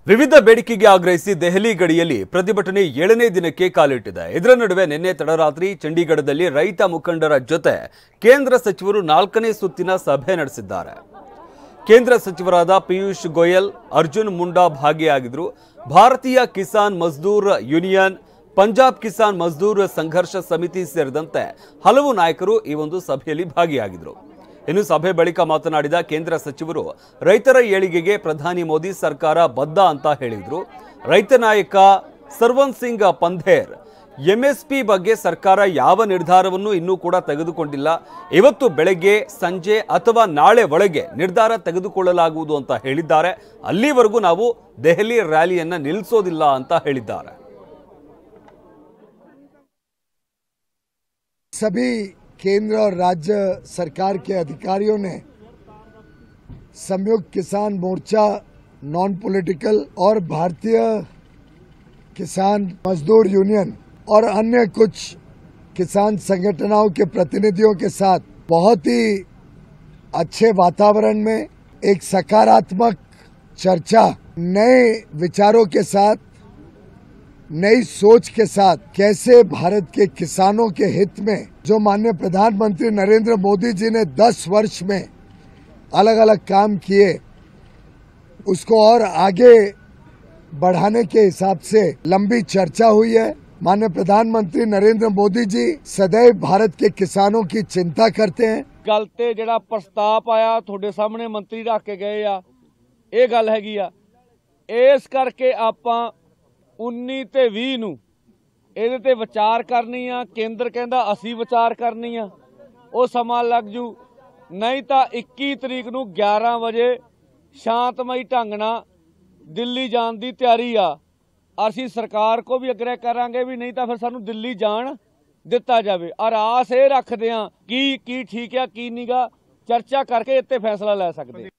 ವಿವಿಧ ಬೇಡಿಕೆಗೆ ಆಗ್ರಹಿಸಿ ದೆಹಲಿ ಗಡಿಯಲ್ಲಿ ಪ್ರತಿಭಟನೆ 7ನೇ ದಿನಕ್ಕೆ ಕಾಲಿಟ್ಟಿದೆ. ಇದರ ನಡುವೆ ನಿನ್ನೆ ತಡರಾತ್ರಿ ಚಂಡೀಗಢದಲ್ಲಿ ರೈತ ಮುಖಂಡರ ಜೊತೆ ಕೇಂದ್ರ ಸಚಿವರು 4ನೇ ಸುತ್ತಿನ ಸಭೆ ನಡೆಸಿದ್ದಾರೆ. ಕೇಂದ್ರ ಸಚಿವರಾದ ಪಿಯೂಷ್ ಗೋಯಲ್, ಅರ್ಜುನ್ ಮುಂಡಾ ಭಾಗಿಯಾಗಿದ್ದರು. ಭಾರತೀಯ ಕಿಸಾನ್ ಮಜ್ದೂರ್ ಯೂನಿಯನ್, ಪಂಜಾಬ್ ಕಿಸಾನ್ ಮಜ್ದೂರ್ ಸಂಘರ್ಷ ಸಮಿತಿ ಸೇರಿದಂತೆ ಹಲವು ನಾಯಕರು ಈ ಒಂದು ಸಭೆಯಲ್ಲಿ ಭಾಗಿಯಾಗಿದ್ದರು. ಇನ್ನು ಸಭೆ ಬಳಿಕ ಮಾತನಾಡಿದ ಕೇಂದ್ರ ಸಚಿವರು ರೈತರ ಏಳಿಗೆಗೆ ಪ್ರಧಾನಿ ಮೋದಿ ಸರ್ಕಾರ ಬದ್ಧ ಅಂತ ಹೇಳಿದ್ರು. ರೈತ ನಾಯಕ ಸರ್ವನ್ ಸಿಂಗ್ ಪಂಧೇರ್ ಎಂಎಸ್ಪಿ ಬಗ್ಗೆ ಸರ್ಕಾರ ಯಾವ ನಿರ್ಧಾರವನ್ನು ಇನ್ನೂ ಕೂಡ ತೆಗೆದುಕೊಂಡಿಲ್ಲ. ಇವತ್ತು ಬೆಳಗ್ಗೆ, ಸಂಜೆ ಅಥವಾ ನಾಳೆ ಒಳಗೆ ನಿರ್ಧಾರ ತೆಗೆದುಕೊಳ್ಳಲಾಗುವುದು ಅಂತ ಹೇಳಿದ್ದಾರೆ. ಅಲ್ಲಿವರೆಗೂ ನಾವು ದೆಹಲಿ ರ್ಯಾಲಿಯನ್ನ ನಿಲ್ಲಿಸೋದಿಲ್ಲ ಅಂತ ಹೇಳಿದ್ದಾರೆ. सभी केंद्र और राज्य सरकार के अधिकारियों ने संयुक्त किसान मोर्चा, नॉन पॉलिटिकल और भारतीय किसान मजदूर यूनियन और अन्य कुछ किसान संगठनों के प्रतिनिधियों के साथ बहुत ही अच्छे वातावरण में एक सकारात्मक चर्चा, नए विचारों के साथ, नई सोच के साथ कैसे भारत के किसानों के हित में जो माननीय प्रधानमंत्री नरेंद्र मोदी जी ने 10 वर्ष में अलग अलग काम किए उसको और आगे बढ़ाने के हिसाब से लंबी चर्चा हुई है। माननीय प्रधानमंत्री नरेंद्र मोदी जी सदैव भारत के किसानों की चिंता करते हैं। गल ते जिहड़ा प्रस्ताव आया तुहाडे सामने मंत्री रख के गए आ, ये गल हैगी आ, इस करके आपां 19 ते 20 ਨੂੰ ਇਹਦੇ ਤੇ ਵਿਚਾਰ ਕਰਨੀ ਆ। ਕੇਂਦਰ ਕਹਿੰਦਾ ਅਸੀਂ ਵਿਚਾਰ ਕਰਨੀ ਆ, ਉਹ ਸਮਾਂ ਲੱਗ ਜੂ। ਨਹੀਂ ਤਾਂ 21 ਤਰੀਕ ਨੂੰ 11 ਵਜੇ ਸ਼ਾਂਤਮਈ ਢੰਗ ਨਾਲ ਦਿੱਲੀ ਜਾਣ ਦੀ ਤਿਆਰੀ ਆ। ਅਸੀਂ ਸਰਕਾਰ ਕੋ ਵੀ ਅਗਰੇ ਕਰਾਂਗੇ ਵੀ ਨਹੀਂ ਤਾਂ ਫਿਰ ਸਾਨੂੰ ਦਿੱਲੀ ਜਾਣ ਦਿੱਤਾ ਜਾਵੇ। ਔਰ ਆਸ ਇਹ ਰੱਖਦੇ ਆ ਕੀ ਠੀਕ ਆ ਕੀ ਨਹੀਂਗਾ, ਚਰਚਾ ਕਰਕੇ ਇੱਥੇ ਫੈਸਲਾ ਲੈ ਸਕਦੇ।